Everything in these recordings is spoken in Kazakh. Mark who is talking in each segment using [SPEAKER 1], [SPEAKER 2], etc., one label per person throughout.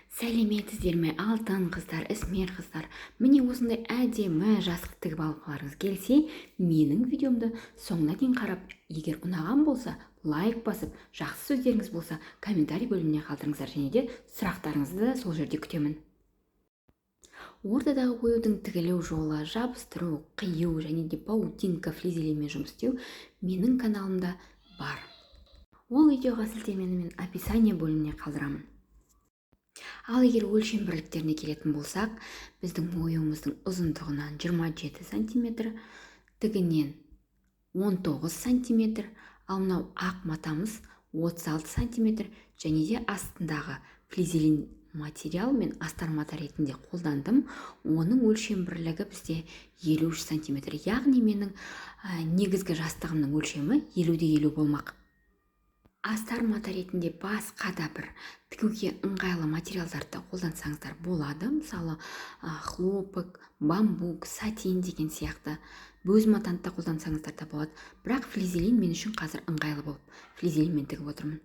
[SPEAKER 1] Сәлеметсіздер ме, алтын қыздар, ісмер қыздар. Міне осындай әдемі жасық тігіп алғыларыңыз келсе, менің видеомды соңына дейін қарап, егер ұнаған болса, лайк басып, жақсы сөздеріңіз болса, комментарий бөліміне қалдырыңыздар, және де сұрақтарыңызды да сол жерде күтемін. Ортадағы оюдың тігілу жолы, жабыстыру, қию және де паутинка флизелермен жұмыс істеу менің каналымда бар. Ол видеоға сілтемені мен описание бөліміне қалдырамын. Ал егер өлшем бірліктеріне келетін болсақ, біздің оюымыздың ұзындығынан 27 см, тігінен 19 см, ал мынау ақ матамыз 36 см, және де астындағы флизелин материал мен астар мата ретінде қолдандым. Оның өлшем бірлігі бізде 53 см, яғни менің негізгі жастығымның өлшемі 50-50 болмақ. Астар мата ретінде басқа да бір тігуге ыңғайлы материалдарды қолдансаңыздар болады. Мысалы, хлопок, бамбук, сатин деген сияқты бөз матаны да қолдансаңыздар да болады. Бірақ флизелин мен үшін қазір ыңғайлы болып, флизелинмен тігіп отырмын.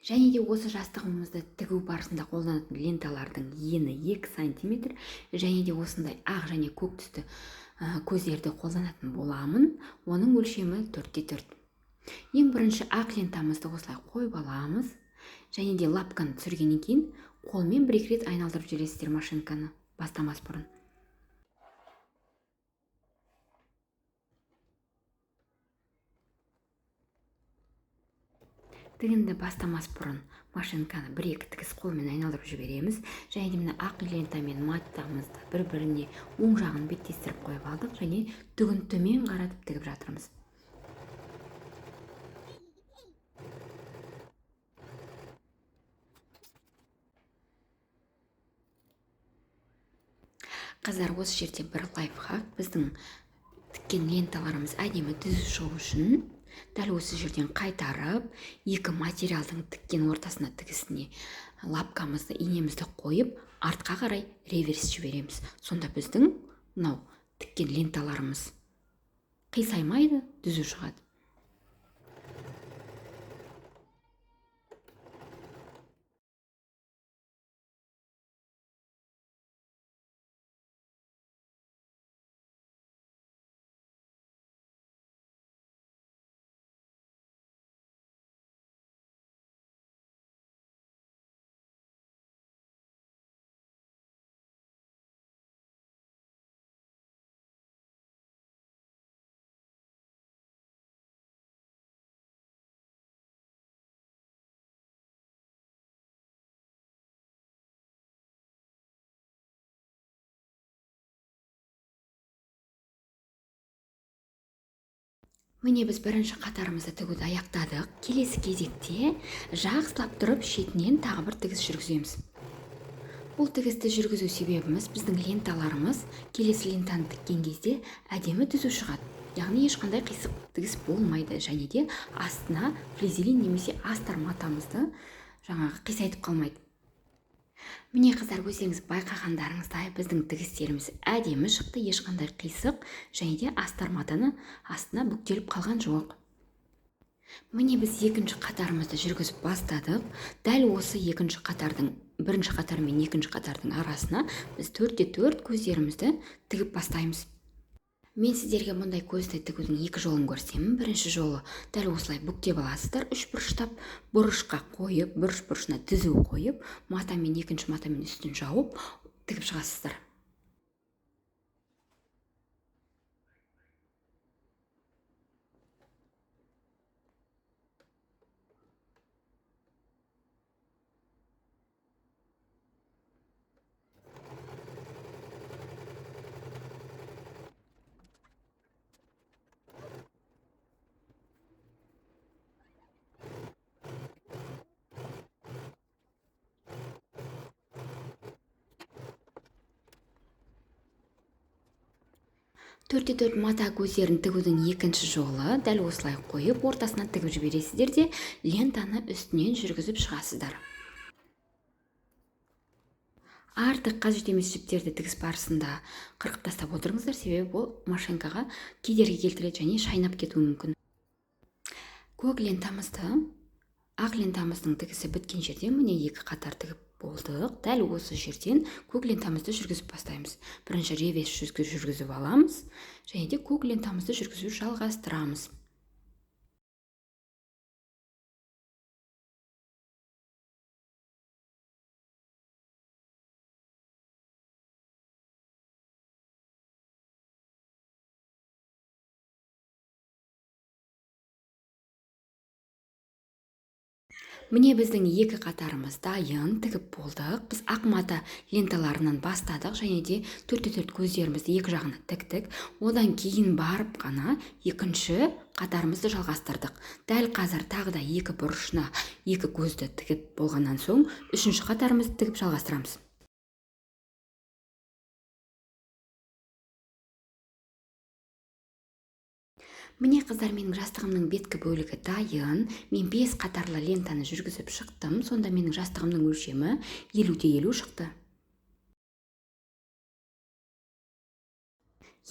[SPEAKER 1] Және де осы жастығымызды тігу барысында қолданатын ленталардың ені 2 см, және де осындай ақ және көк түсті көздерді қолданатын боламын. Оның өлшемі 4×4. Ең бірінші ақ лентамызды осылай қойып аламыз, және де лапканы түсіргеннен кейін қолмен бір-екі рет айналдырып жібересіздер машинканы бастамас бұрын. Тігінді бастамас бұрын машинканы бір-екі тігіс қолмен айналдырып жібереміз, және де мына ақ лента мен матамызды бір-біріне оң жағын беттестіріп қойып алдық, және түгін төмен қаратып тігіп жатырмыз. Қыздар, осы жерде бір лайфхак: біздің тіккен ленталарымыз әдемі түзу шығу үшін дәл осы жерден қайтарып, екі материалдың тіккен ортасына тігісіне лапкамызды, инемізді қойып, артқа қарай реверс жібереміз. Сонда біздің мынау тіккен ленталарымыз қисаймайды, түзу шығады. Міне біз бірінші қатарымызды тігуді аяқтадық. Келесі кезекте жақсылап тұрып шетінен тағы бір тігіс жүргіземіз. Бұл тігісті жүргізу себебіміз біздің ленталарымыз келесі лентаны тіккен кезде әдемі түзу шығады. Яғни ешқандай қисық тігіс болмайды, және де астына флизелин немесе астар матамызды қисайтып қалмайды. Міне қыздар, өздеріңіз байқағандарыңыздай біздің тігістеріміз әдемі шықты, ешқандай қисық, және де астар матаны астына бүктеліп қалған жоқ. Міне біз екінші қатарымызды жүргізіп бастадық. Дәл осы екінші қатардың, бірінші қатар мен екінші қатардың арасына біз 4×4 көздерімізді тігіп бастаймыз. Мен сіздерге мұндай көзді тігудің екі жолын көрсетемін. Бірінші жолы дәл осылай бүктеп аласыздар, үш бұрыштап бұрышқа қойып, бұрышына түзу қойып, матамен екінші матамен үстін жауып тігіп шығасыздар. Төрт мата көздерін тігудің екінші жолы дәл осылай қойып, ортасына тігіп жібересіздер де лентаны үстінен жүргізіп шығасыздар. Артық қажет емес жіптерді тігіс барысында қырқып тастап отырыңыздар, себебі бұл машинкаға кедергі келтіреді және шайнап кетуі мүмкін. Көк лентамызды, ақ лентамыздың тігісі біткен жерде міне екі қатар тігіп Болдық. Дәл осы жерден көк лентамызды жүргізіп бастаймыз. Бірінші реверс жүргізіп аламыз, және де көк лентамызды жүргізіп жалғастырамыз. Міне біздің екі қатарымыз дайын, тігіп болдық. Біз ақ мата ленталарынан бастадық, және де 4-4 көздерімізді екі жағына тіктік. Одан кейін барып қана екінші қатарымызды жалғастырдық. Дәл қазір тағы да екі бұрышына екі көзді тігіп болғаннан соң үшінші қатарымызды тігіп жалғастырамыз. Міне қыздар, менің жастығымның беткі бөлігі дайын. Мен 5 қатарлы лентаны жүргізіп шықтым. Сонда менің жастығымның өлшемі 50-50 шықты.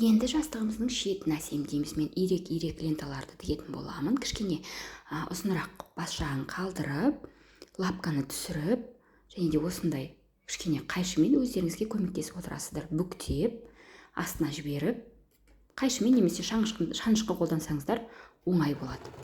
[SPEAKER 1] Енді жастығымыздың шетін әсемдейміз. Мен ирек ленталарды тігетін боламын. Кішкене ұзынырақ бас жағын қалдырып, лапканы түсіріп, және де осындай кішкене қайшымен өздеріңізге көмектесіп отырасыздар. Бүктеп, астына жіберіп, қайшымен немесе шанышқы қолдансаңыздар оңай болады.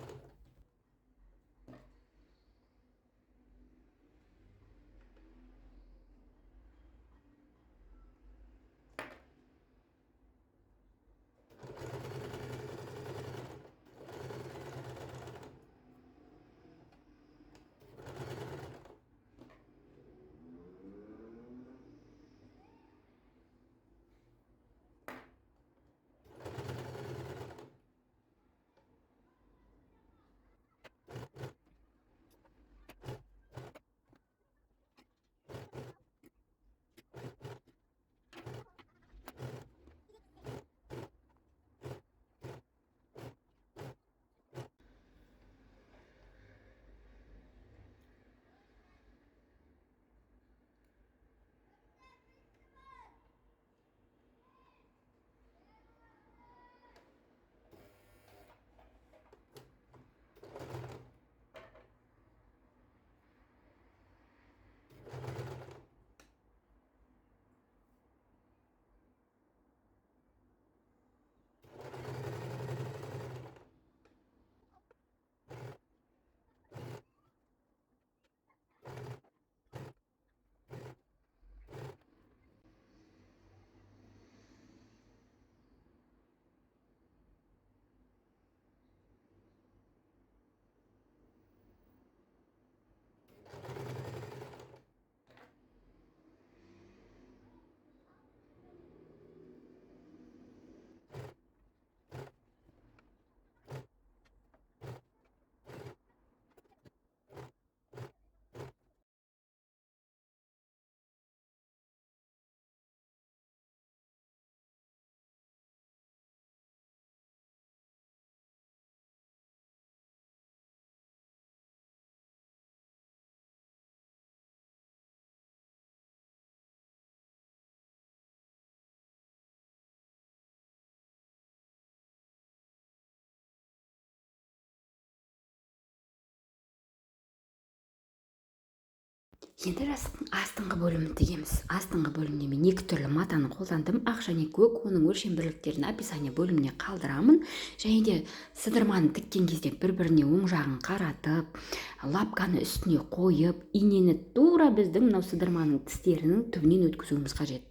[SPEAKER 1] Енді жастықтың астыңғы бөлімін тігеміз. Астыңғы бөлімде мен екі түрлі матаны қолдандым. Ақ және көк. Оның өлшем бірліктерін описание бөліміне қалдырамын. Және де сыдырманы тіккен кезде бір-біріне оң жағын қаратып, лапканы үстіне қойып, инені тура біздің мынау сыдырманың тістерінің түбінен өткізуіміз қажет.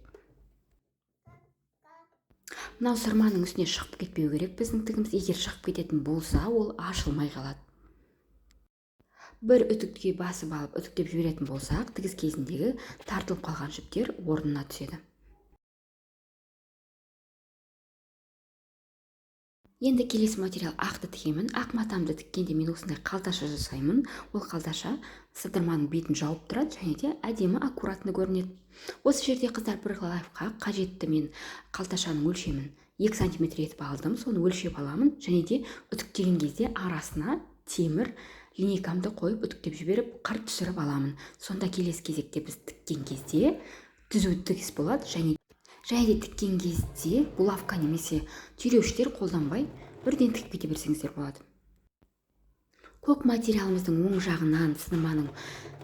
[SPEAKER 1] Мынау сырманың үстіне шығып кетпеу керек біздің тігіміз. Егер шығып кететін болса, ол ашылмай қалады. Бір үтікке басып алып үтіктеп жіберетін болсақ, тігіс кезіндегі тартылып қалған жіптер орнына түседі. Енді келесі материал ақты тігемін. Ақ матамды тіккенде мен осындай қалташа жасаймын. Ол қалташа сыдырманың бетін жауып тұрады, және де әдемі аккуратны көрінеді. Осы жерде қыздар бір лайфхак, қажетті мен қалташаның өлшемін 2 см етіп алдым. Соны өлшеп аламын, және де үтіктеген кезде арасына темір линейкамды қойып үтіктеп жіберіп қыр түсіріп аламын. Сонда келесі кезекте біз тіккен кезде түзу тігіс болады, және де тіккен кезде булавка немесе түйреуіштер қолданбай бірден тігіп кете берсеңіздер болады. Көк материалымыздың оң жағынан сырманың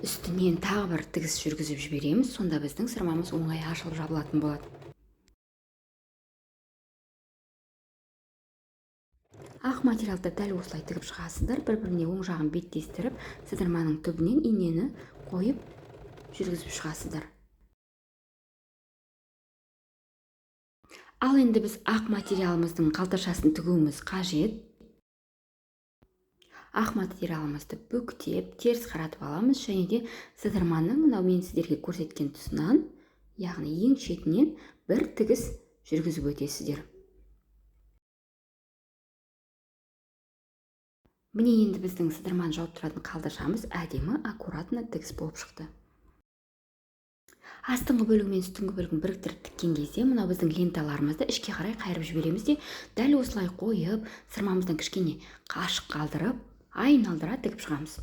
[SPEAKER 1] үстінен тағы бір тігіс жүргізіп жібереміз, сонда біздің сырмамыз оңай ашылып жабылатын болады. Ақ материалды дәл осылай тігіп шығасыздар, бір-біріне оң жағын беттестіріп, сыдырманың түбінен инені қойып жүргізіп шығасыздар. Ал енді біз ақ материалымыздың қалташасын тігуіміз қажет. Ақ материалымызды бүктеп, теріс қаратып аламыз және де сыдырманың мынау мен сіздерге көрсеткен тұсынан, яғни ең шетінен бір тігіс жүргізіп өтесіздер. Міне енді біздің сыдырманы жауып тұратын қалташамыз әдемі, аккуратно тігіс болып шықты. Астыңғы бөлігі мен үстіңгі бөлігін біріктіріп тіккен кезде мынау біздің ленталарымызды ішке қарай қайырып жібереміз де, дәл осылай қойып, сырмамыздан кішкене қашық қалдырып, айналдыра тігіп шығамыз.